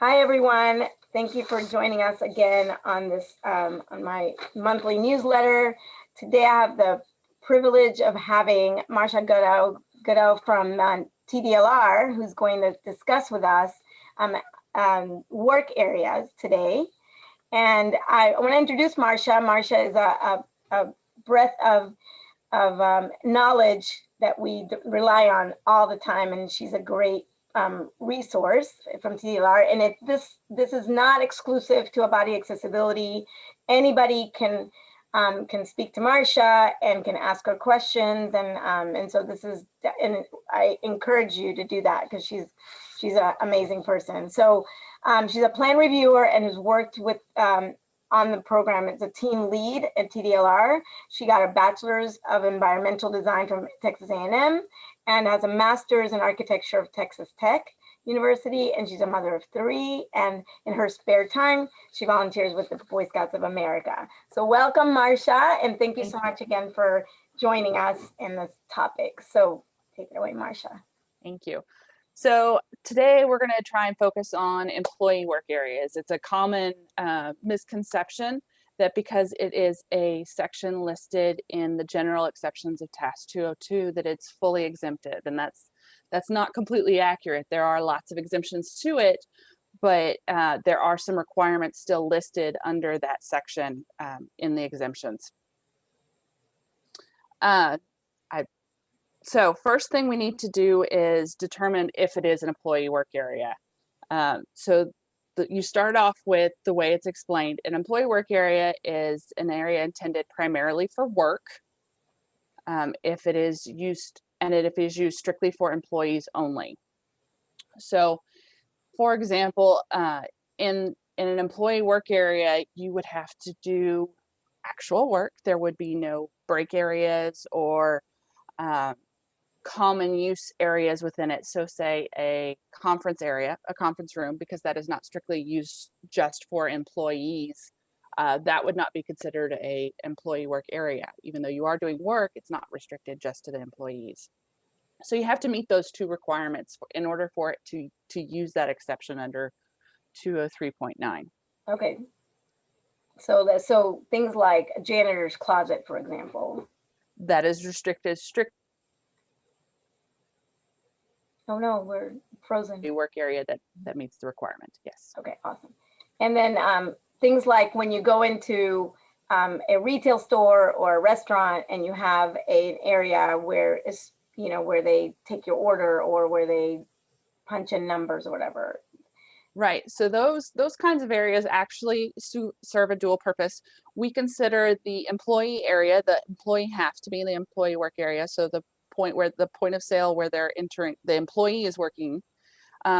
Hi, everyone. Thank you for joining us again on this on my monthly newsletter. Today, I have the privilege of having Marsha Godeaux from TDLR, who's going to discuss with us work areas today. And I want to introduce Marsha. Marsha is a breadth of knowledge that we rely on all the time, and she's a great resource from TDLR. And this is not exclusive to body accessibility. Anybody can speak to Marsha and can ask her questions, and so this is, and I encourage you to do that because she's an amazing person. So she's a plan reviewer and has worked with on the program as a team lead at TDLR. She got a bachelor's of environmental design from Texas A&M and has a master's in architecture of Texas Tech University. And she's a mother of 3. And in her spare time, she volunteers with the Boy Scouts of America. So welcome, Marsha, and thank you so much again for joining us in this topic. So take it away, Marsha. Thank you. So today we're going to try and focus on employee work areas. It's a common misconception that because it is a section listed in the general exceptions of TAS 202 that it's fully exempted, and that's not completely accurate. There are lots of exemptions to it, but there are some requirements still listed under that section in the exemptions. So first thing we need to do is determine if it is an employee work area. You start off with the way it's explained. An employee work area is an area intended primarily for work if it is used strictly for employees only. So for example, in an employee work area, you would have to do actual work. There would be no break areas or common use areas within it. So say a conference area, a conference room, because that is not strictly used just for employees, that would not be considered a employee work area. Even though you are doing work, it's not restricted just to the employees. So you have to meet those 2 requirements in order for it to use that exception under 203.9. Okay. So things like a janitor's closet, for example. That is restricted. Oh no, we're frozen. A work area that meets the requirement. Yes. Okay, awesome. And then things like when you go into a retail store or a restaurant and you have an area where it's, where they take your order or where they punch in numbers or whatever. Right. So those kinds of areas actually serve a dual purpose. We consider the employee area, the employee has to be in the employee work area. So the point of sale where they're entering, the employee is working,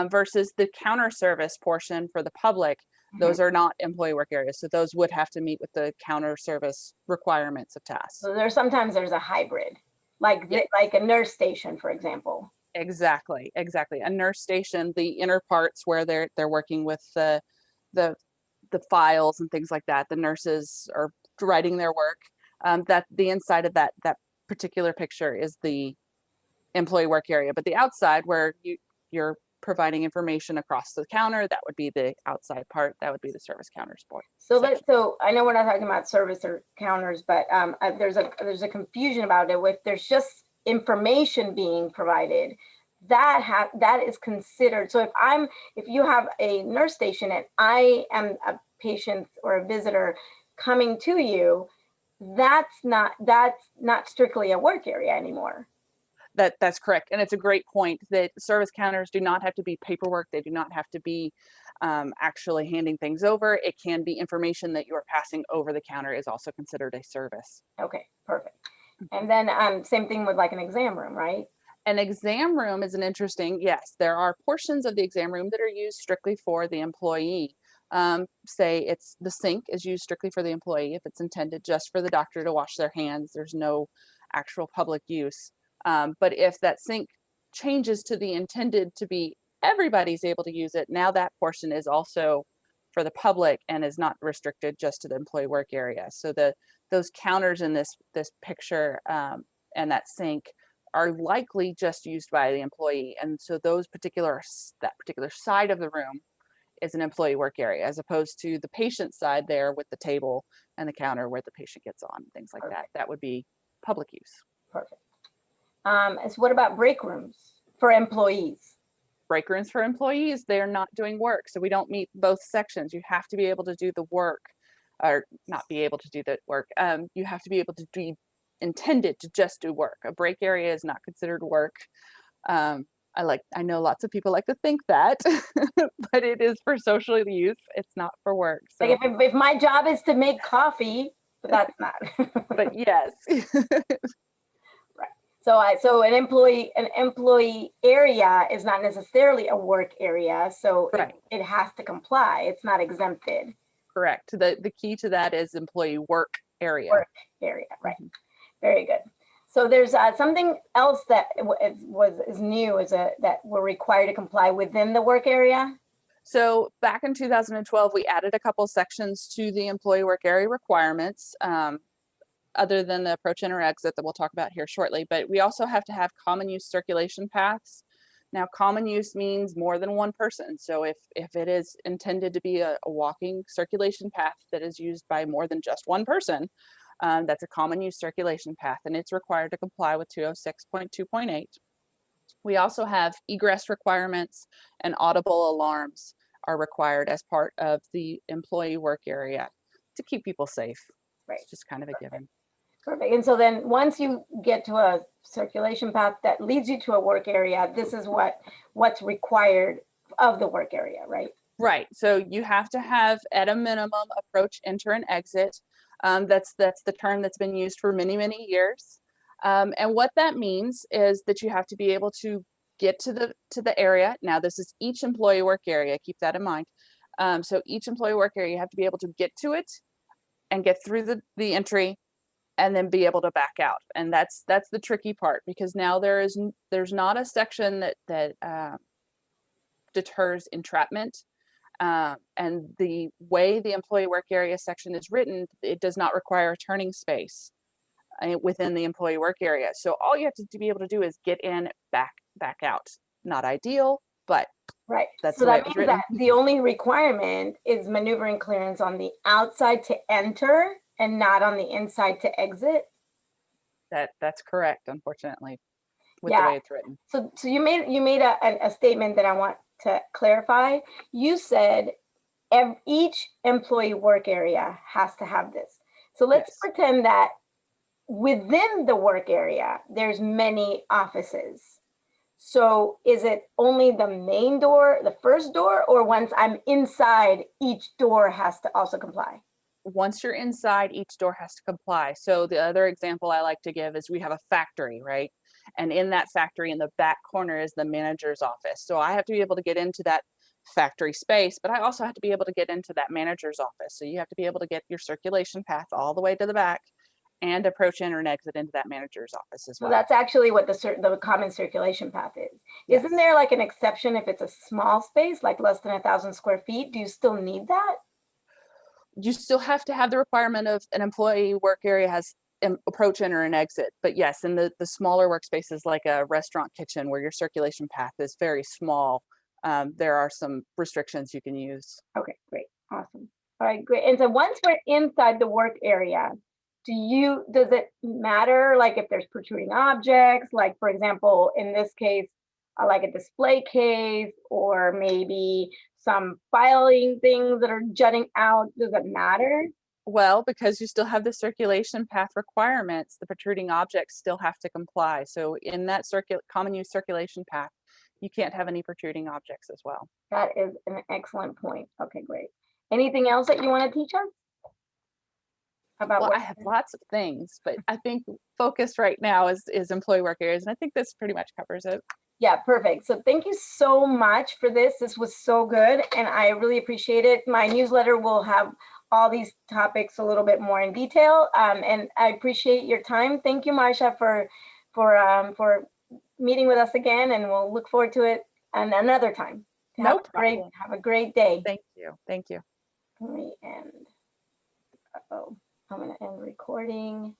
versus the counter service portion for the public. Those are not employee work areas. So those would have to meet with the counter service requirements of TAS. So sometimes there's a hybrid, like a nurse station, for example. Exactly. A nurse station, the inner parts where they're working with the files and things like that. The nurses are writing their work. That the inside of that particular picture is the employee work area, but the outside where you're providing information across the counter, that would be the outside part. That would be the service counters board. So I know we're not talking about service or counters, but there's a confusion about it. If there's just information being provided, that is considered. So if you have a nurse station and I am a patient or a visitor coming to you, that's not strictly a work area anymore. That's correct. And it's a great point that service counters do not have to be paperwork. They do not have to be actually handing things over. It can be information that you are passing over the counter is also considered a service. Okay, perfect. And then same thing with like an exam room, right? An exam room is yes, there are portions of the exam room that are used strictly for the employee. Say it's the sink is used strictly for the employee. If it's intended just for the doctor to wash their hands, there's no actual public use. But if that sink changes to the intended to be everybody's able to use it, now that portion is also for the public and is not restricted just to the employee work area. So those counters in this picture and that sink are likely just used by the employee, and so that particular side of the room is an employee work area, as opposed to the patient side there with the table and the counter where the patient gets on, things like that. That would be public use. Perfect. So what about break rooms for employees? Break rooms for employees, they're not doing work. So we don't meet both sections. You have to be able to do the work, or not be able to do the work. You have to be able to be intended to just do work. A break area is not considered work. I know lots of people like to think that, but it is for social use. It's not for work. So, like if my job is to make coffee, but that's not. but yes. Right. So an employee area is not necessarily a work area. So Right. it has to comply. It's not exempted. Correct. The key to that is employee work area. Work area, right. Mm-hmm. Very good. So there's something else that is new that we're required to comply within the work area. So back in 2012, we added a couple sections to the employee work area requirements, other than the approach, enter, exit that we'll talk about here shortly. But we also have to have common use circulation paths. Now, common use means more than one person. So if it is intended to be a walking circulation path that is used by more than just one person, that's a common use circulation path, and it's required to comply with 206.2.8. We also have egress requirements, and audible alarms are required as part of the employee work area to keep people safe. Right. It's just kind of a given. Perfect. And so then once you get to a circulation path that leads you to a work area, this is what's required of the work area, right? Right. So you have to have, at a minimum, approach, enter, and exit. That's the term that's been used for many, many years. And what that means is that you have to be able to get to the area. Now, this is each employee work area. Keep that in mind. So each employee work area, you have to be able to get to it and get through the entry, and then be able to back out. And that's the tricky part, because now there's not a section that deters entrapment. And the way the employee work area section is written, it does not require a turning space within the employee work area. So all you have to be able to do is get in, back out. Not ideal, but right. That's so the way that it was means written. that the only requirement is maneuvering clearance on the outside to enter and not on the inside to exit. That's correct, unfortunately, with Yeah. the way it's written. So you made a statement that I want to clarify. You said each employee work area has to have this. So let's Yes. pretend that within the work area, there's many offices. So is it only the main door, the first door, or once I'm inside, each door has to also comply? Once you're inside, each door has to comply. So the other example I like to give is we have a factory, right? And in that factory, in the back corner is the manager's office. So I have to be able to get into that factory space, but I also have to be able to get into that manager's office. So you have to be able to get your circulation path all the way to the back and approach, enter, and exit into that manager's office as well. So that's actually what the common circulation path is. Yes. Isn't there like an exception if it's a small space, like less than 1,000 square feet? Do you still need that? You still have to have the requirement of an employee work area has approach, enter, and exit. But yes, in the smaller workspaces like a restaurant kitchen where your circulation path is very small, there are some restrictions you can use. Okay, great, awesome. All right, great. And so once we're inside the work area, does it matter, like if there's protruding objects, like for example, in this case, like a display case, or maybe some filing things that are jutting out, does it matter? Well, because you still have the circulation path requirements, the protruding objects still have to comply. So in that common use circulation path, you can't have any protruding objects as well. That is an excellent point. Okay, great. Anything else that you want to teach us about? Well, I have lots of things, but I think focus right now is employee work areas, and I think this pretty much covers it. Yeah, perfect. So thank you so much for this. This was so good, and I really appreciate it. My newsletter will have all these topics a little bit more in detail, and I appreciate your time. Thank you, Marsha, for meeting with us again, and we'll look forward to it another time. No problem. Have a great day. Thank you. Thank you. Let me end. I'm going to end recording.